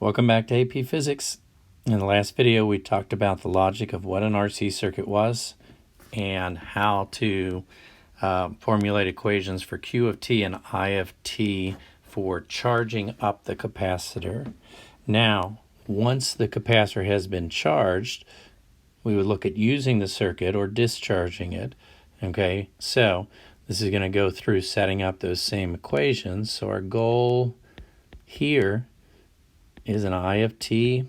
Welcome back to AP Physics. In the last video, we talked about the logic of what an RC circuit was and how to formulate equations for Q of t and I of t for charging up the capacitor. Now, once the capacitor has been charged, we would look at using the circuit or discharging it. Okay, so this is going to go through setting up those same equations. So our goal here is an I of t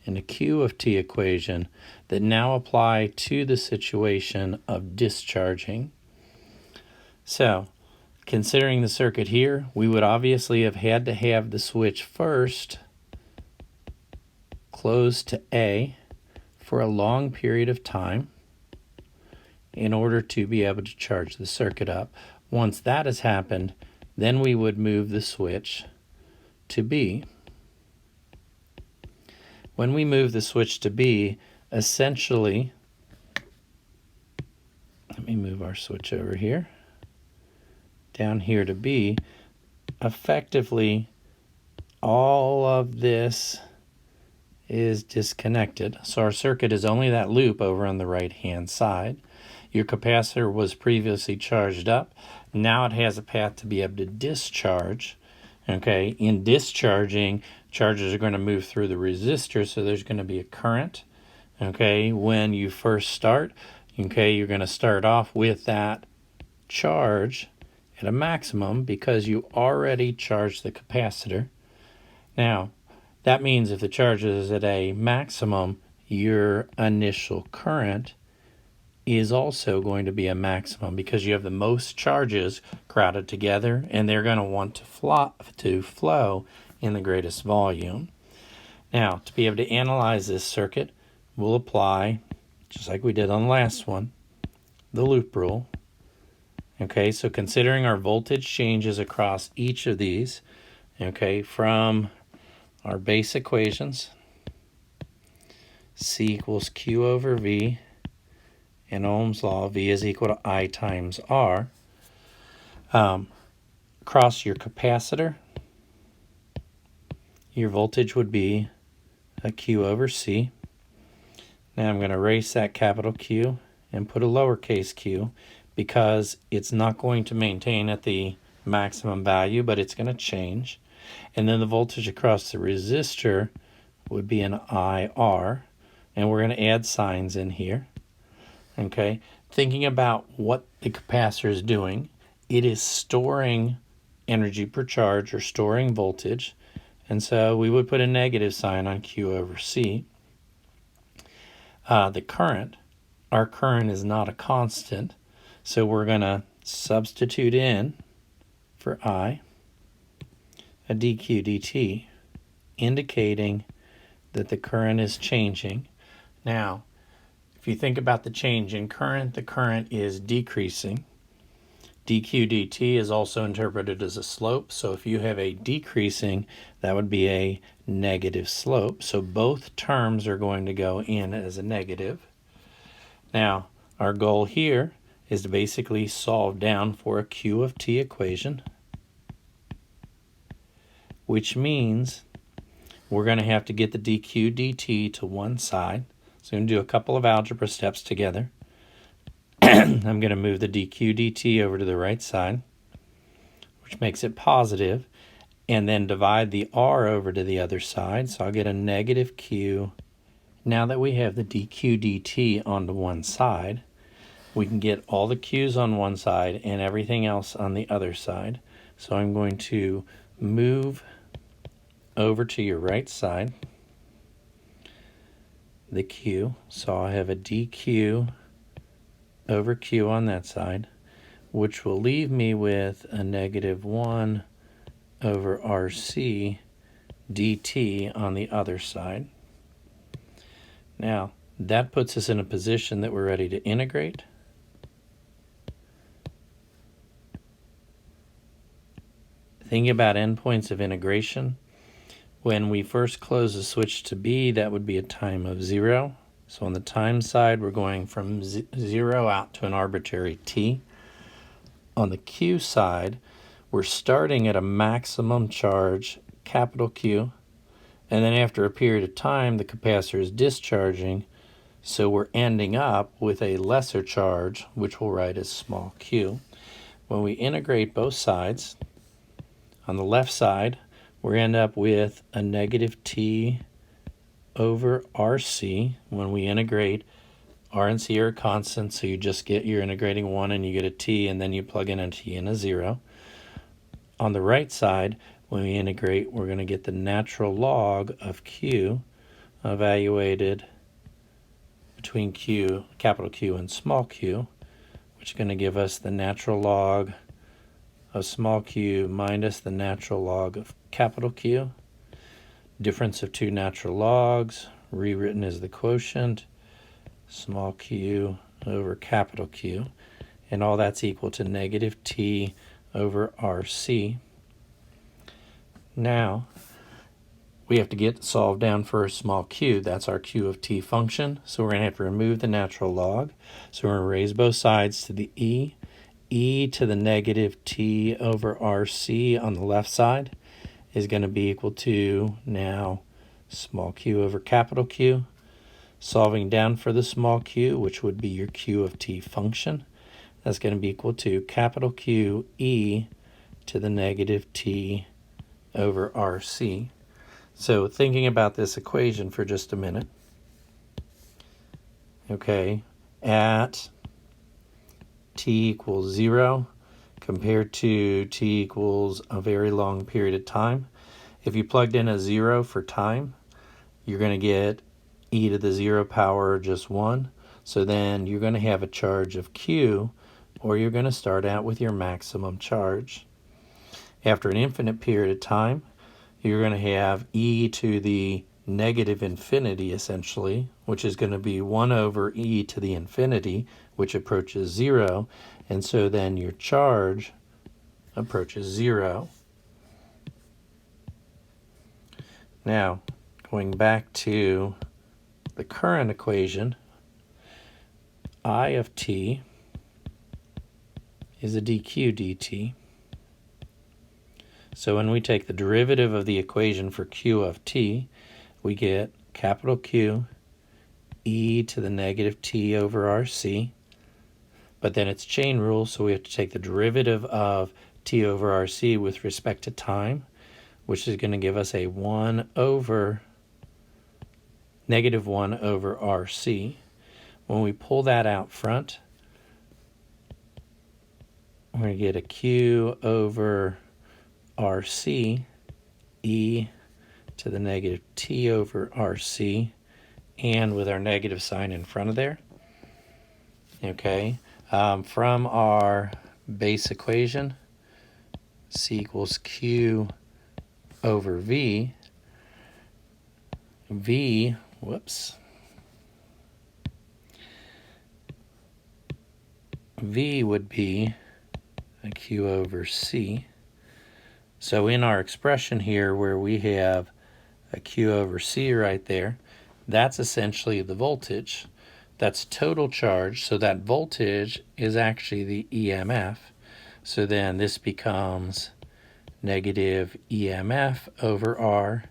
and a Q of t equation that now apply to the situation of discharging. So, considering the circuit here, we would obviously have had to have the switch first closed to A for a long period of time in order to be able to charge the circuit up. Once that has happened, then we would move the switch to B. When we move the switch to B, essentially, let me move our switch over here, down here to B, effectively all of this is disconnected. So our circuit is only that loop over on the right-hand side. Your capacitor was previously charged up. Now it has a path to be able to discharge. Okay, in discharging, charges are going to move through the resistor, so there's going to be a current. Okay, when you first start, okay, you're going to start off with that charge at a maximum because you already charged the capacitor. Now, that means if the charge is at a maximum, your initial current is also going to be a maximum because you have the most charges crowded together and they're going to want to flow in the greatest volume. Now, to be able to analyze this circuit, we'll apply, just like we did on the last one, the loop rule. Okay, so considering our voltage changes across each of these, okay, from our base equations, C equals Q over V, and Ohm's law, V is equal to I times R. Across your capacitor, your voltage would be a Q over C. Now I'm going to erase that capital Q and put a lowercase q because it's not going to maintain at the maximum value, but it's going to change. And then the voltage across the resistor would be an IR, and we're going to add signs in here. Okay, thinking about what the capacitor is doing, it is storing energy per charge or storing voltage, and so we would put a negative sign on Q over C. The current, our current is not a constant, so we're going to substitute in for I a dq dt, indicating that the current is changing. Now, if you think about the change in current, the current is decreasing. dq dt is also interpreted as a slope, so if you have a decreasing, that would be a negative slope. So both terms are going to go in as a negative. Now, our goal here is to basically solve down for a Q of t equation, which means we're going to have to get the dq dt to one side. So I'm going to do a couple of algebra steps together. I'm going to move the dq dt over to the right side, which makes it positive, and then divide the r over to the other side. So I'll get a negative q. Now that we have the dq dt onto one side, we can get all the q's on one side and everything else on the other side. So I'm going to move over to your right side the q, so I have a dq over q on that side, which will leave me with a negative 1 over rc dt on the other side. Now, that puts us in a position that we're ready to integrate. Thinking about endpoints of integration, when we first close the switch to B, that would be a time of 0. So on the time side, we're going from 0 out to an arbitrary t. On the Q side, we're starting at a maximum charge, capital Q, And then after a period of time, the capacitor is discharging, so we're ending up with a lesser charge, which we'll write as small q. When we integrate both sides, on the left side, we end up with a negative t over RC. When we integrate, R and C are constant, so you're integrating 1 and you get a t, and then you plug in a t and a 0. On the right side, when we integrate, we're going to get the natural log of q evaluated between q, capital Q, and small q, which is going to give us the natural log of small q minus the natural log of capital Q. Difference of two natural logs, rewritten as the quotient, small q over capital Q, and all that's equal to negative t over RC. Now, we have to get solved down for a small q. That's our q of t function. So we're going to have to remove the natural log. So we're going to raise both sides to the e to the negative t over RC on the left side is going to be equal to now small q over capital Q. Solving down for the small q, which would be your q of t function, that's going to be equal to capital Q e to the negative t over RC. So thinking about this equation for just a minute, okay, at t equals 0 compared to t equals a very long period of time, if you plugged in a 0 for time, you're going to get e to the 0 power just 1. So then you're going to have a charge of q, or you're going to start out with your maximum charge. After an infinite period of time, you're going to have e to the negative infinity, essentially, which is going to be 1 over e to the infinity, which approaches 0, and so then your charge approaches 0. Now, going back to the current equation, I of t is a dq dt. So when we take the derivative of the equation for q of t, we get capital Q e to the negative t over RC. But then it's chain rule, so we have to take the derivative of t over RC with respect to time, which is going to give us a negative 1 over RC. When we pull that out front, we're going to get a Q over RC e to the negative t over RC, and with our negative sign in front of there. Okay, from our base equation, C equals Q over V. V would be a Q over C. So in our expression here where we have a Q over C right there, that's essentially the voltage. That's total charge, so that voltage is actually the EMF. So then this becomes negative EMF over R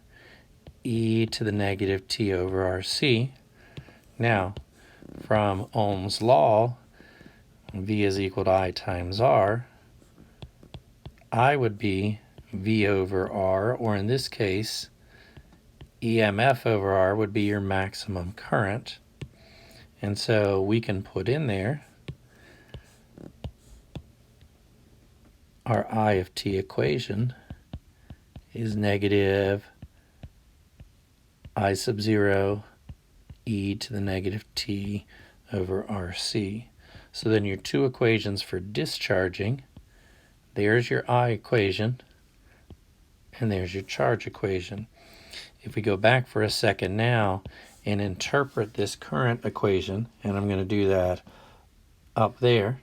e to the negative t over RC. Now, from Ohm's law, V is equal to I times R. I would be V over R, or in this case, EMF over R would be your maximum current. And so we can put in there our I of t equation is negative I sub 0 e to the negative t over RC. So then your two equations for discharging, there's your I equation, and there's your charge equation. If we go back for a second now and interpret this current equation, and I'm going to do that up there,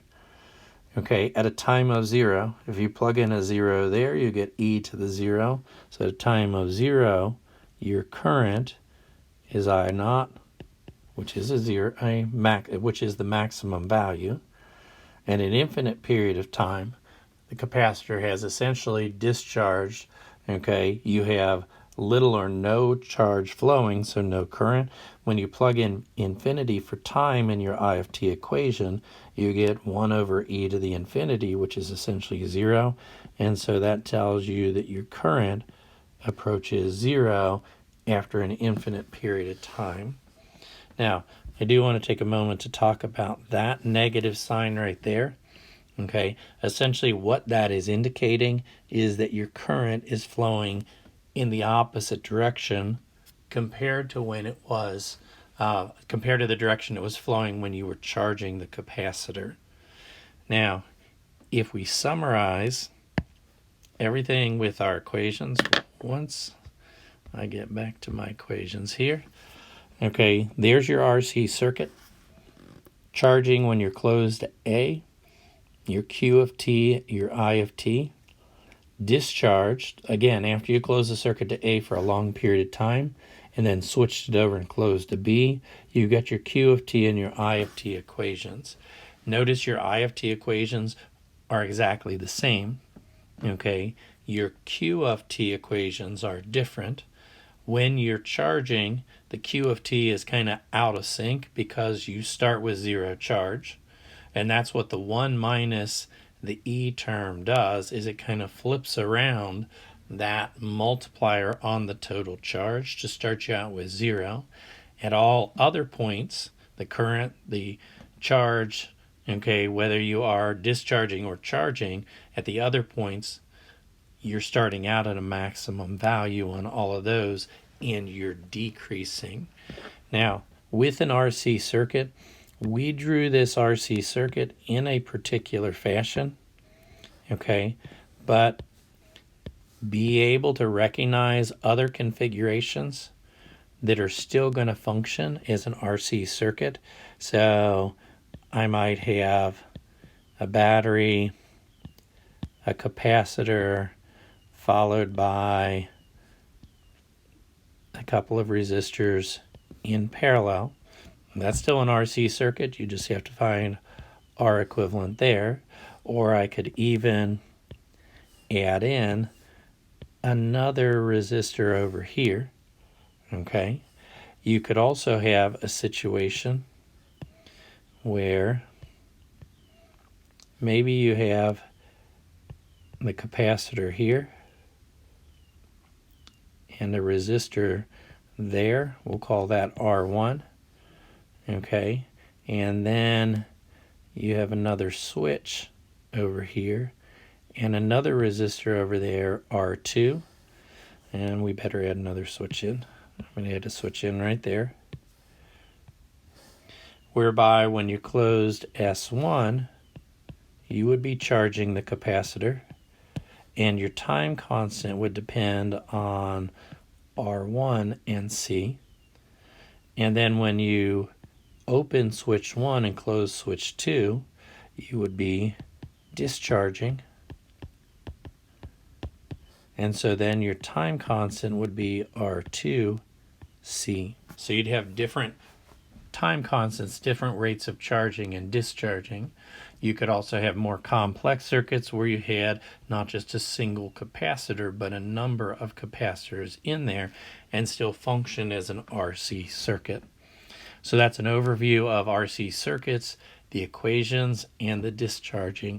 okay, at a time of 0, if you plug in a 0 there, you get e to the 0. So at a time of 0, your current is I naught, which is which is the maximum value. And an infinite period of time, the capacitor has essentially discharged. Okay, you have little or no charge flowing, so no current. When you plug in infinity for time in your I of t equation, you get 1 over e to the infinity, which is essentially 0. And so that tells you that your current approaches 0 after an infinite period of time. Now, I do want to take a moment to talk about that negative sign right there. Okay, essentially what that is indicating is that your current is flowing in the opposite direction compared to when it was, compared to the direction it was flowing when you were charging the capacitor. Now, if we summarize everything with our equations, once I get back to my equations here, okay, there's your RC circuit. Charging when you're closed to A, your Q of t, your I of t. Discharged, again, after you close the circuit to A for a long period of time, and then switched it over and closed to B, you got your Q of t and your I of t equations. Notice your I of t equations are exactly the same, okay? Your Q of t equations are different. When you're charging, the Q of t is kind of out of sync because you start with 0 charge. And that's what the 1 minus the E term does, is it kind of flips around that multiplier on the total charge to start you out with 0. At all other points, the current, the charge, okay, whether you are discharging or charging, at the other points, you're starting out at a maximum value on all of those, and you're decreasing. Now, with an RC circuit, we drew this RC circuit in a particular fashion, okay, but be able to recognize other configurations that are still going to function as an RC circuit. So I might have a battery, a capacitor, followed by a couple of resistors in parallel. That's still an RC circuit. You just have to find R equivalent there. Or I could even add in another resistor over here. Okay. You could also have a situation where maybe you have the capacitor here and the resistor there. We'll call that R1. Okay, and then you have another switch over here and another resistor over there, R2, and we better add another switch in. I'm going to add a switch in right there, whereby when you closed S1, you would be charging the capacitor, and your time constant would depend on R1 and C. And then when you open switch 1 and close switch 2, you would be discharging. And so then your time constant would be R2C. So you'd have different time constants, different rates of charging and discharging. You could also have more complex circuits where you had not just a single capacitor, but a number of capacitors in there and still function as an RC circuit. So that's an overview of RC circuits, the equations, and the discharging.